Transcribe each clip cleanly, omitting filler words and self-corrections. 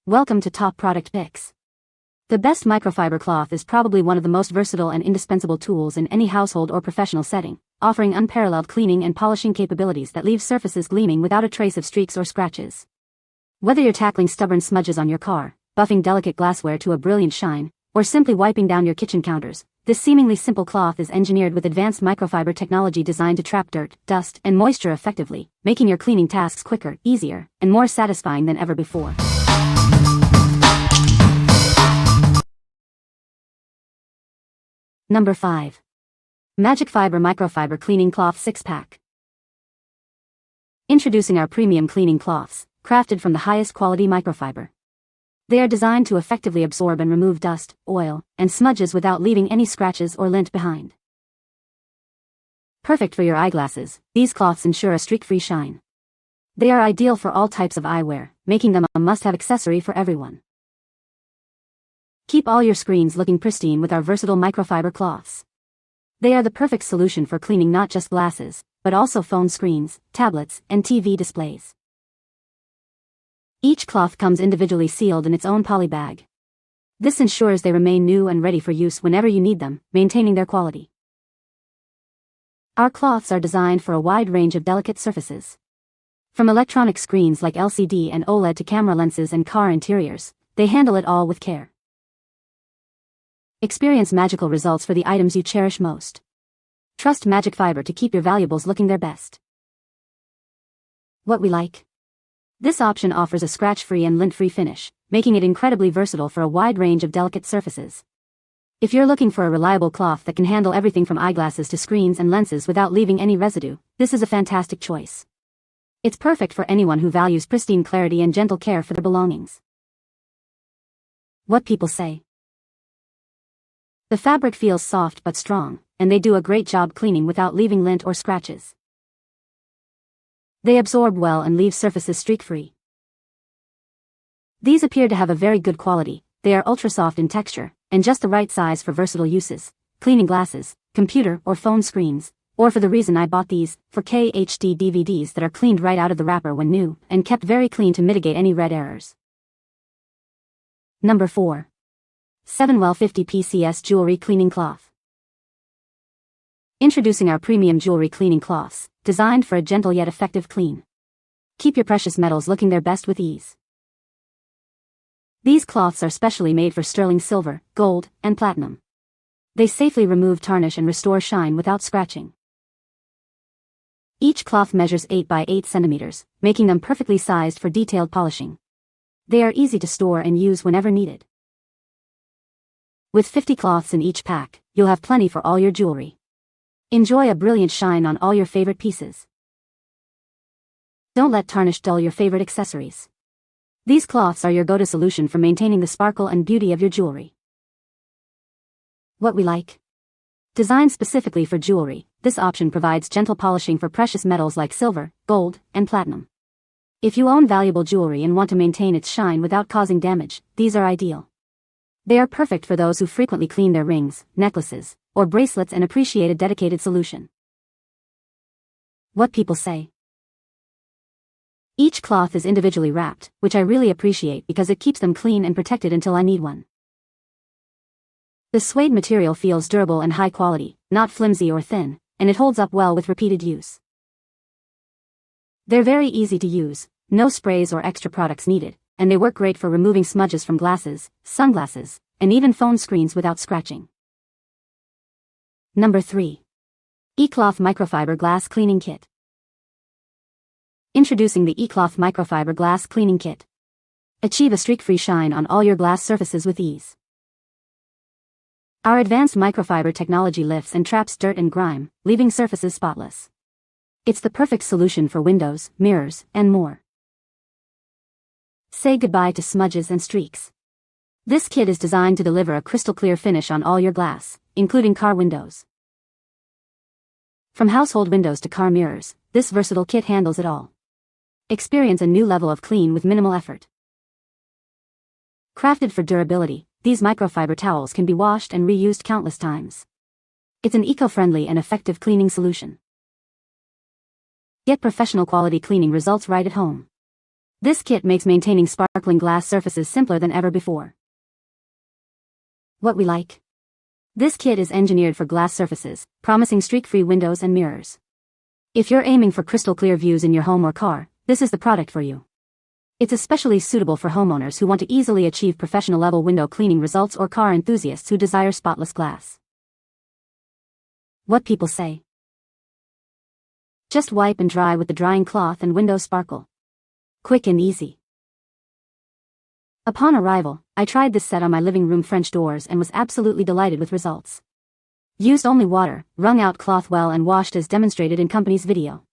Welcome to Top Product Picks. The best microfiber cloth is probably one of the most versatile and indispensable tools in any household or professional setting, offering unparalleled cleaning and polishing capabilities that leave surfaces gleaming without a trace of streaks or scratches. Whether you're tackling stubborn smudges on your car, buffing delicate glassware to a brilliant shine, or simply wiping down your kitchen counters, this seemingly simple cloth is engineered with advanced microfiber technology designed to trap dirt, dust, and moisture effectively, making your cleaning tasks quicker, easier, and more satisfying than ever before. Number 5. MagicFiber Microfiber Cleaning Cloth 6-Pack. Introducing our premium cleaning cloths, crafted from the highest quality microfiber. They are designed to effectively absorb and remove dust, oil, and smudges without leaving any scratches or lint behind. Perfect for your eyeglasses, these cloths ensure a streak-free shine. They are ideal for all types of eyewear, making them a must-have accessory for everyone. Keep all your screens looking pristine with our versatile microfiber cloths. They are the perfect solution for cleaning not just glasses, but also phone screens, tablets, and TV displays. Each cloth comes individually sealed in its own poly bag. This ensures they remain new and ready for use whenever you need them, maintaining their quality. Our cloths are designed for a wide range of delicate surfaces. From electronic screens like LCD and OLED to camera lenses and car interiors, they handle it all with care. Experience magical results for the items you cherish most. Trust MagicFiber to keep your valuables looking their best. What we like. This option offers a scratch-free and lint-free finish, making it incredibly versatile for a wide range of delicate surfaces. If you're looking for a reliable cloth that can handle everything from eyeglasses to screens and lenses without leaving any residue, this is a fantastic choice. It's perfect for anyone who values pristine clarity and gentle care for their belongings. What people say. The fabric feels soft but strong, and they do a great job cleaning without leaving lint or scratches. They absorb well and leave surfaces streak-free. These appear to have a very good quality. They are ultra-soft in texture, and just the right size for versatile uses, cleaning glasses, computer or phone screens, or for the reason I bought these, for HD DVDs that are cleaned right out of the wrapper when new, and kept very clean to mitigate any red errors. Number 4. SEVENWELL 50 PCS Jewelry Cleaning Cloth. Introducing our premium jewelry cleaning cloths, designed for a gentle yet effective clean. Keep your precious metals looking their best with ease. These cloths are specially made for sterling silver, gold, and platinum. They safely remove tarnish and restore shine without scratching. Each cloth measures 8 by 8 centimeters, making them perfectly sized for detailed polishing. They are easy to store and use whenever needed. With 50 cloths in each pack, you'll have plenty for all your jewelry. Enjoy a brilliant shine on all your favorite pieces. Don't let tarnish dull your favorite accessories. These cloths are your go-to solution for maintaining the sparkle and beauty of your jewelry. What we like. Designed specifically for jewelry, this option provides gentle polishing for precious metals like silver, gold, and platinum. If you own valuable jewelry and want to maintain its shine without causing damage, these are ideal. They are perfect for those who frequently clean their rings, necklaces, or bracelets and appreciate a dedicated solution. What people say. Each cloth is individually wrapped, which I really appreciate because it keeps them clean and protected until I need one. The suede material feels durable and high quality, not flimsy or thin, and it holds up well with repeated use. They're very easy to use, no sprays or extra products needed, and they work great for removing smudges from glasses, sunglasses, and even phone screens without scratching. Number 3. eCloth Microfiber Glass Cleaning Kit. Introducing the eCloth Microfiber Glass Cleaning Kit. Achieve a streak-free shine on all your glass surfaces with ease. Our advanced microfiber technology lifts and traps dirt and grime, leaving surfaces spotless. It's the perfect solution for windows, mirrors, and more. Say goodbye to smudges and streaks. This kit is designed to deliver a crystal-clear finish on all your glass, including car windows. From household windows to car mirrors, this versatile kit handles it all. Experience a new level of clean with minimal effort. Crafted for durability, these microfiber towels can be washed and reused countless times. It's an eco-friendly and effective cleaning solution. Get professional quality cleaning results right at home. This kit makes maintaining sparkling glass surfaces simpler than ever before. What we like. This kit is engineered for glass surfaces, promising streak-free windows and mirrors. If you're aiming for crystal-clear views in your home or car, this is the product for you. It's especially suitable for homeowners who want to easily achieve professional-level window cleaning results or car enthusiasts who desire spotless glass. What people say. Just wipe and dry with the drying cloth and windows sparkle. Quick and easy. Upon arrival, I tried this set on my living room French doors and was absolutely delighted with results. Used only water, wrung out cloth well and washed as demonstrated in company's video.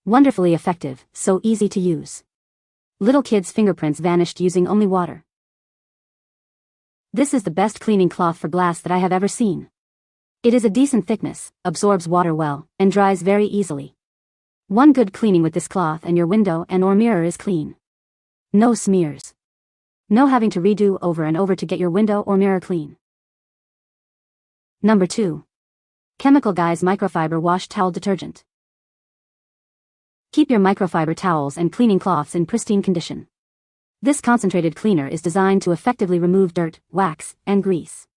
Wonderfully effective, so easy to use. Little kids' fingerprints vanished using only water. This is the best cleaning cloth for glass that I have ever seen. It is a decent thickness, absorbs water well, and dries very easily. One good cleaning with this cloth and your window and/or mirror is clean. No smears. No having to redo over and over to get your window or mirror clean. Number 2. Chemical Guys Microfiber Wash Towel Detergent. Keep your microfiber towels and cleaning cloths in pristine condition. This concentrated cleaner is designed to effectively remove dirt, wax, and grease.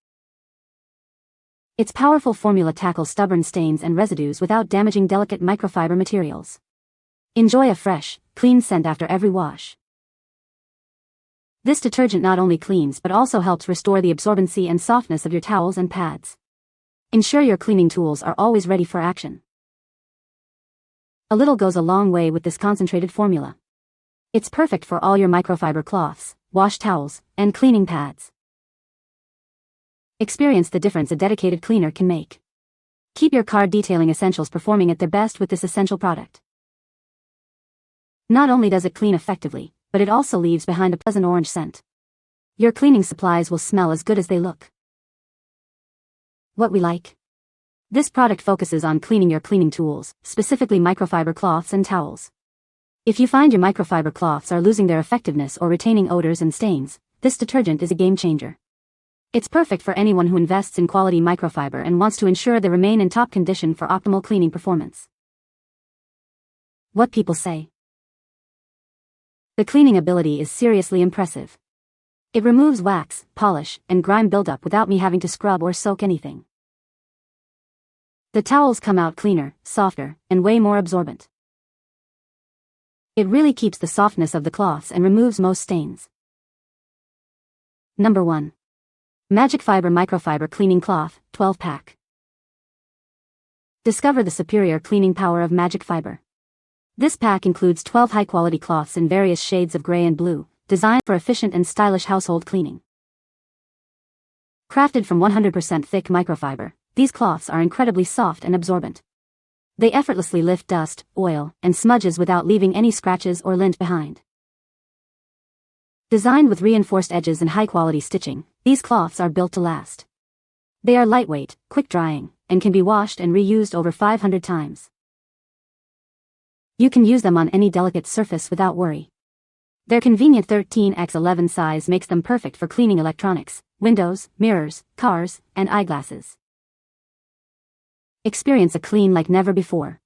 Its powerful formula tackles stubborn stains and residues without damaging delicate microfiber materials. Enjoy a fresh, clean scent after every wash. This detergent not only cleans but also helps restore the absorbency and softness of your towels and pads. Ensure your cleaning tools are always ready for action. A little goes a long way with this concentrated formula. It's perfect for all your microfiber cloths, wash towels, and cleaning pads. Experience the difference a dedicated cleaner can make. Keep your car detailing essentials performing at their best with this essential product. Not only does it clean effectively, but it also leaves behind a pleasant orange scent. Your cleaning supplies will smell as good as they look. What we like. This product focuses on cleaning your cleaning tools, specifically microfiber cloths and towels. If you find your microfiber cloths are losing their effectiveness or retaining odors and stains, this detergent is a game changer. It's perfect for anyone who invests in quality microfiber and wants to ensure they remain in top condition for optimal cleaning performance. What people say. The cleaning ability is seriously impressive. It removes wax, polish, and grime buildup without me having to scrub or soak anything. The towels come out cleaner, softer, and way more absorbent. It really keeps the softness of the cloths and removes most stains. Number 1. MagicFiber Microfiber Cleaning Cloth, 12-pack. Discover the superior cleaning power of MagicFiber. This pack includes 12 high-quality cloths in various shades of gray and blue, designed for efficient and stylish household cleaning. Crafted from 100% thick microfiber, these cloths are incredibly soft and absorbent. They effortlessly lift dust, oil, and smudges without leaving any scratches or lint behind. Designed with reinforced edges and high-quality stitching, these cloths are built to last. They are lightweight, quick-drying, and can be washed and reused over 500 times. You can use them on any delicate surface without worry. Their convenient 13x11 size makes them perfect for cleaning electronics, windows, mirrors, cars, and eyeglasses. Experience a clean like never before.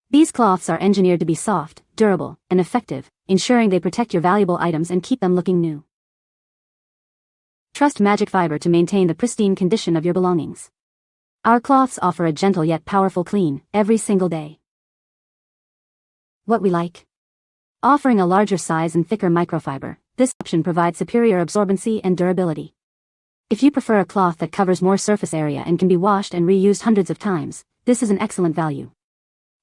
These cloths are engineered to be soft, durable, and effective, ensuring they protect your valuable items and keep them looking new. Trust MagicFiber to maintain the pristine condition of your belongings. Our cloths offer a gentle yet powerful clean, every single day. What we like. Offering a larger size and thicker microfiber, this option provides superior absorbency and durability. If you prefer a cloth that covers more surface area and can be washed and reused hundreds of times, this is an excellent value.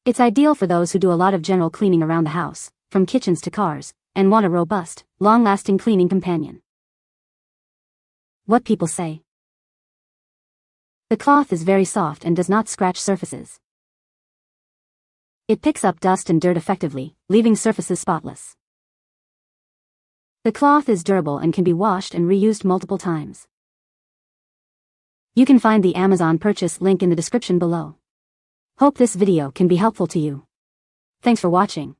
It's ideal for those who do a lot of general cleaning around the house, from kitchens to cars, and want a robust, long-lasting cleaning companion. What people say. The cloth is very soft and does not scratch surfaces. It picks up dust and dirt effectively, leaving surfaces spotless. The cloth is durable and can be washed and reused multiple times. You can find the Amazon purchase link in the description below. Hope this video can be helpful to you. Thanks for watching.